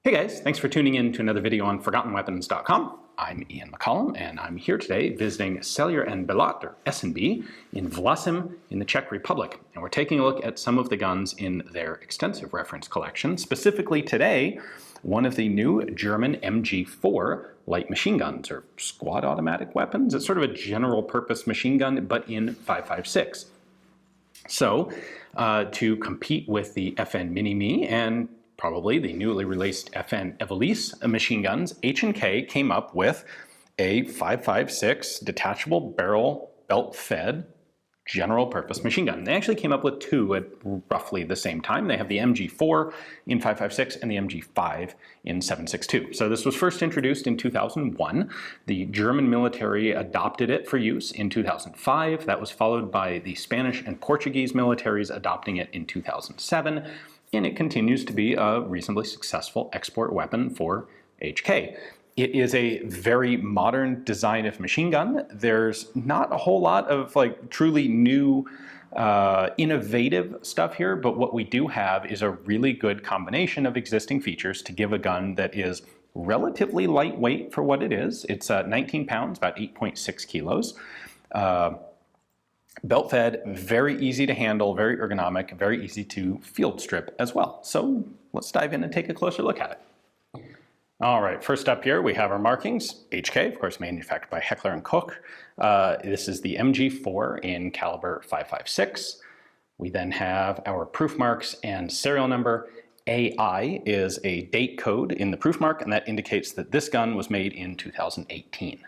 Hey guys, thanks for tuning in to another video on ForgottenWeapons.com. I'm Ian McCollum, and I'm here today visiting Sellier and Bellot, or S&B, in Vlasim in the Czech Republic. And we're taking a look at some of the guns in their extensive reference collection. Specifically today, one of the new German MG4 light machine guns, or squad automatic weapons. It's sort of a general purpose machine gun, but in 5.56. So, to compete with the FN Mini-Me and probably the newly released FN Evolise machine guns, H&K came up with a 5.56 detachable barrel belt-fed general purpose machine gun. They actually came up with two at roughly the same time. They have the MG4 in 5.56 and the MG5 in 7.62. So this was first introduced in 2001. The German military adopted it for use in 2005. That was followed by the Spanish and Portuguese militaries adopting it in 2007. And it continues to be a reasonably successful export weapon for HK. It is a very modern design of machine gun. There's not a whole lot of truly new, innovative stuff here, but what we do have is a really good combination of existing features to give a gun that is relatively lightweight for what it is. It's 19 pounds, about 8.6 kilos. Belt fed, very easy to handle, very ergonomic, very easy to field strip as well. So let's dive in and take a closer look at it. All right, first up here we have our markings. HK, of course, manufactured by Heckler Koch. This is the MG4 in caliber 5.56. We then have our proof marks and serial number. AI is a date code in the proof mark, and that indicates that this gun was made in 2018.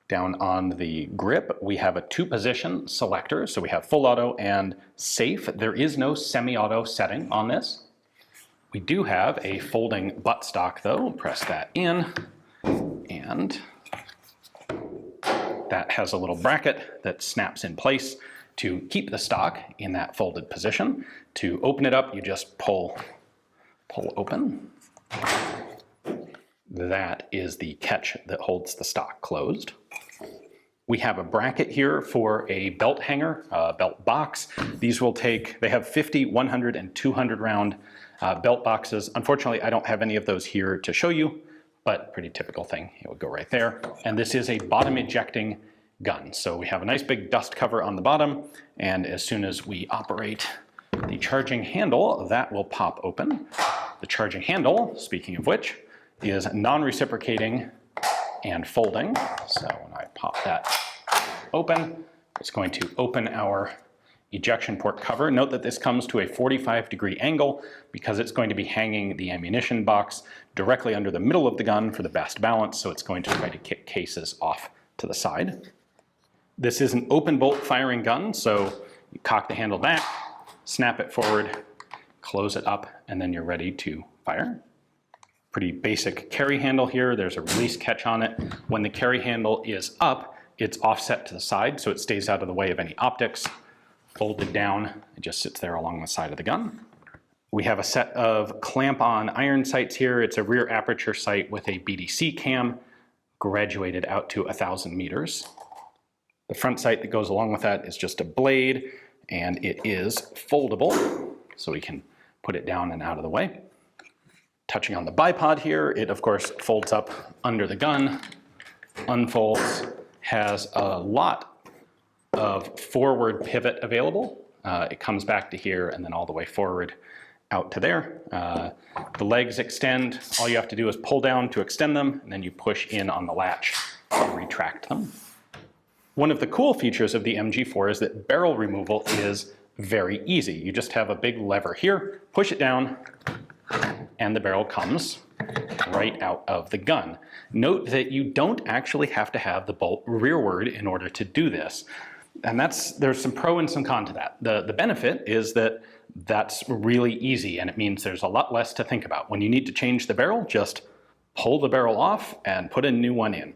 Down on the grip, we have a two-position selector, so we have full auto and safe. There is no semi-auto setting on this. We do have a folding buttstock though. Press that in, and that has a little bracket that snaps in place to keep the stock in that folded position. To open it up, you just pull open. That is the catch that holds the stock closed. We have a bracket here for a belt hanger, belt box. These will take, they have 50, 100, and 200 round belt boxes. Unfortunately, I don't have any of those here to show you, but pretty typical thing. It would go right there. And this is a bottom ejecting gun. So we have a nice big dust cover on the bottom, and as soon as we operate the charging handle, that will pop open. The charging handle, speaking of which, is non-reciprocating and folding. So when I pop that open, it's going to open our ejection port cover. Note that this comes to a 45-degree angle because it's going to be hanging the ammunition box directly under the middle of the gun for the best balance, so it's going to try to kick cases off to the side. This is an open bolt firing gun, so you cock the handle back, snap it forward, close it up, and then you're ready to fire. Pretty basic carry handle here. There's a release catch on it. When the carry handle is up, it's offset to the side, so it stays out of the way of any optics. Folded down, it just sits there along the side of the gun. We have a set of clamp-on iron sights here. It's a rear aperture sight with a BDC cam, graduated out to 1,000 meters. The front sight that goes along with that is just a blade, and it is foldable, so we can put it down and out of the way. Touching on the bipod here, it of course folds up under the gun, unfolds, has a lot of forward pivot available. It comes back to here and then all the way forward out to there. The legs extend. All you have to do is pull down to extend them, and then you push in on the latch to retract them. One of the cool features of the MG4 is that barrel removal is very easy. You just have a big lever here, push it down, and the barrel comes right out of the gun. Note that you don't actually have to have the bolt rearward in order to do this. And there's some pro and some con to that. The benefit is that that's really easy, and it means there's a lot less to think about. When you need to change the barrel, just pull the barrel off and put a new one in.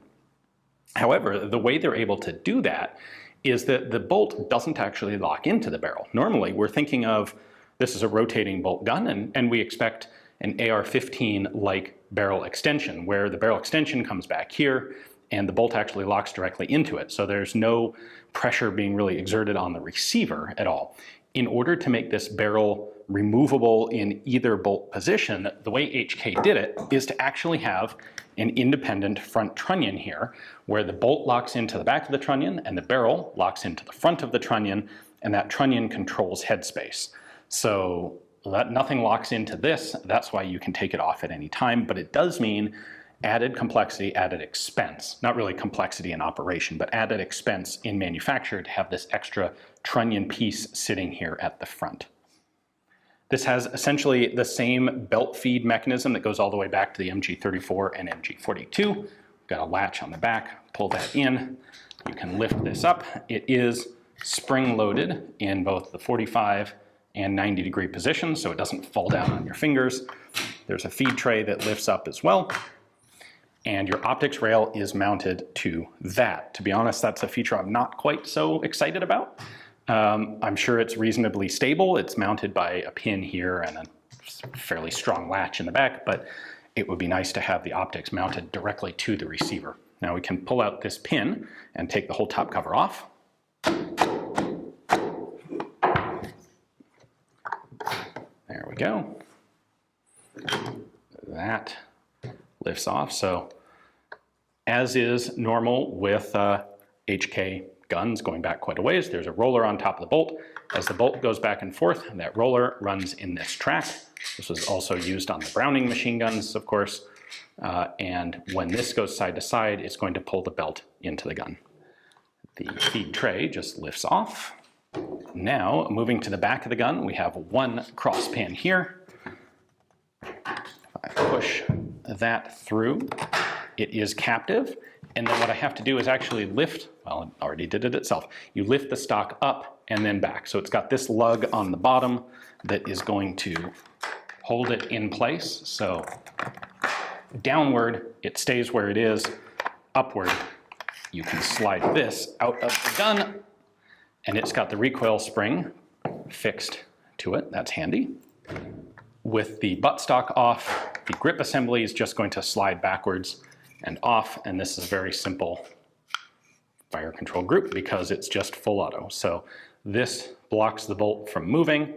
However, the way they're able to do that is that the bolt doesn't actually lock into the barrel. Normally, we're thinking of this is a rotating bolt gun, and we expect an AR-15-like barrel extension, where the barrel extension comes back here, and the bolt actually locks directly into it. So there's no pressure being really exerted on the receiver at all. In order to make this barrel removable in either bolt position, the way HK did it is to actually have an independent front trunnion here, where the bolt locks into the back of the trunnion and the barrel locks into the front of the trunnion, and that trunnion controls headspace. So that nothing locks into this, that's why you can take it off at any time, but it does mean added complexity, added expense. Not really complexity in operation, but added expense in manufacture to have this extra trunnion piece sitting here at the front. This has essentially the same belt feed mechanism that goes all the way back to the MG34 and MG42. Got a latch on the back, pull that in. You can lift this up. It is spring-loaded in both the 45 and 90-degree positions, so it doesn't fall down on your fingers. There's a feed tray that lifts up as well. And your optics rail is mounted to that. To be honest, that's a feature I'm not quite so excited about. I'm sure it's reasonably stable. It's mounted by a pin here and a fairly strong latch in the back, but it would be nice to have the optics mounted directly to the receiver. Now we can pull out this pin and take the whole top cover off. There we go. That lifts off. So as is normal with HK guns going back quite a ways, there's a roller on top of the bolt. As the bolt goes back and forth, that roller runs in this track. This was also used on the Browning machine guns, of course. And when this goes side to side, it's going to pull the belt into the gun. The feed tray just lifts off. Now, moving to the back of the gun, we have one cross pin here. If I push that through, it is captive. And then what I have to do is actually lift, well, it already did it itself. You lift the stock up and then back. So it's got this lug on the bottom that is going to hold it in place. So downward, it stays where it is. Upward, you can slide this out of the gun, and it's got the recoil spring fixed to it. That's handy. With the buttstock off, the grip assembly is just going to slide backwards and off, and this is a very simple fire control group because it's just full auto. So this blocks the bolt from moving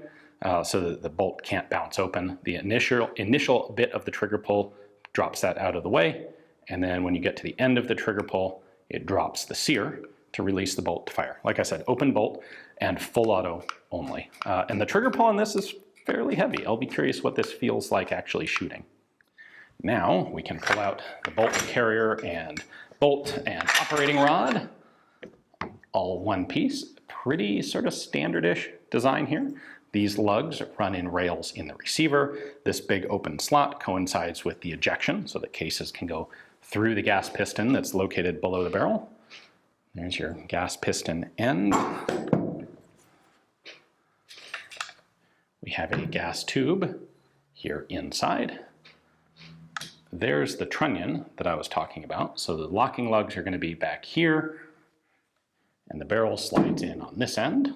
so that the bolt can't bounce open. The initial bit of the trigger pull drops that out of the way, and then when you get to the end of the trigger pull, it drops the sear to release the bolt to fire. Like I said, open bolt and full auto only. And the trigger pull on this is fairly heavy. I'll be curious what this feels like actually shooting. Now we can pull out the bolt carrier and bolt and operating rod, all one piece. Pretty sort of standardish design here. These lugs run in rails in the receiver. This big open slot coincides with the ejection, so that cases can go through the gas piston that's located below the barrel. There's your gas piston end. We have a gas tube here inside. There's the trunnion that I was talking about. So the locking lugs are going to be back here, and the barrel slides in on this end.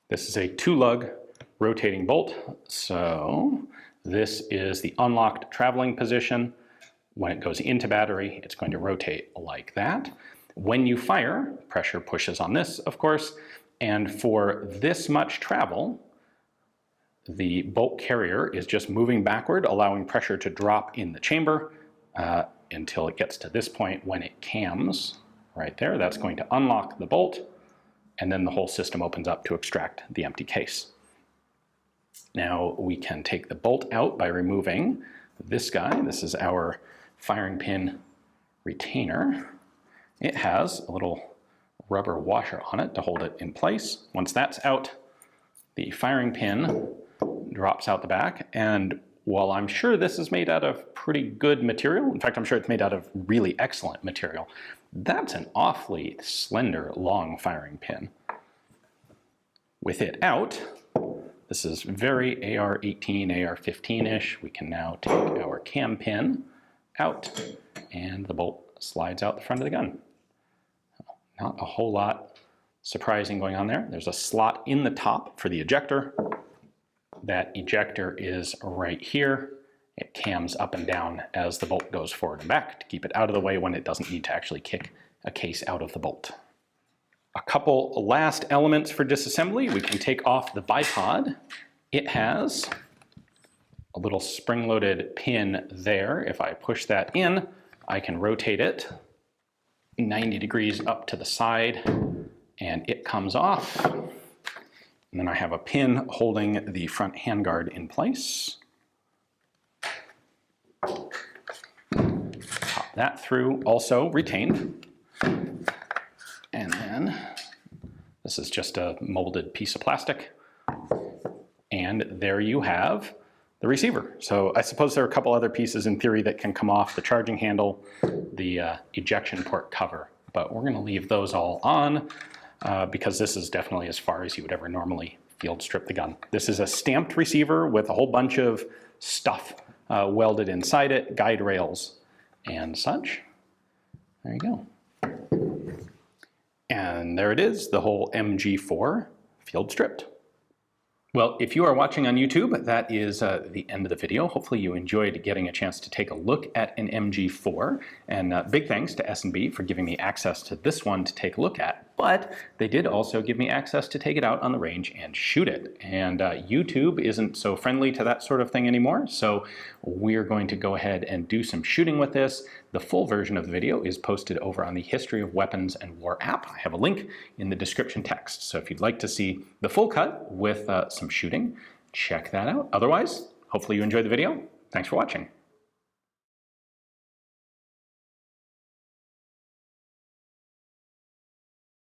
This is a 2-lug rotating bolt. So this is the unlocked traveling position. When it goes into battery, it's going to rotate like that. When you fire, pressure pushes on this, of course, and for this much travel, the bolt carrier is just moving backward, allowing pressure to drop in the chamber until it gets to this point when it cams right there. That's going to unlock the bolt, and then the whole system opens up to extract the empty case. Now we can take the bolt out by removing this guy. This is our firing pin retainer. It has a little rubber washer on it to hold it in place. Once that's out, the firing pin drops out the back, and while I'm sure this is made out of pretty good material, in fact I'm sure it's made out of really excellent material, that's an awfully slender, long firing pin. With it out, this is very AR-18, AR-15-ish. We can now take our cam pin out, and the bolt slides out the front of the gun. Not a whole lot surprising going on there. There's a slot in the top for the ejector. That ejector is right here. It cams up and down as the bolt goes forward and back to keep it out of the way when it doesn't need to actually kick a case out of the bolt. A couple last elements for disassembly. We can take off the bipod It has a little spring-loaded pin there. If I push that in, I can rotate it 90 degrees up to the side, and it comes off. And then I have a pin holding the front handguard in place. Pop that through, also retained. And then this is just a molded piece of plastic. And there you have the receiver. So I suppose there are a couple other pieces in theory that can come off: the charging handle, the ejection port cover, but we're going to leave those all on because this is definitely as far as you would ever normally field strip the gun. This is a stamped receiver with a whole bunch of stuff welded inside it, guide rails and such. There you go. And there it is, the whole MG4 field stripped. Well, if you are watching on YouTube, that is the end of the video. Hopefully you enjoyed getting a chance to take a look at an MG4. And big thanks to S&B for giving me access to this one to take a look at. But they did also give me access to take it out on the range and shoot it. And YouTube isn't so friendly to that sort of thing anymore. So we're going to go ahead and do some shooting with this. The full version of the video is posted over on the History of Weapons and War app. I have a link in the description text. So if you'd like to see the full cut with some shooting, check that out. Otherwise, hopefully you enjoyed the video. Thanks for watching.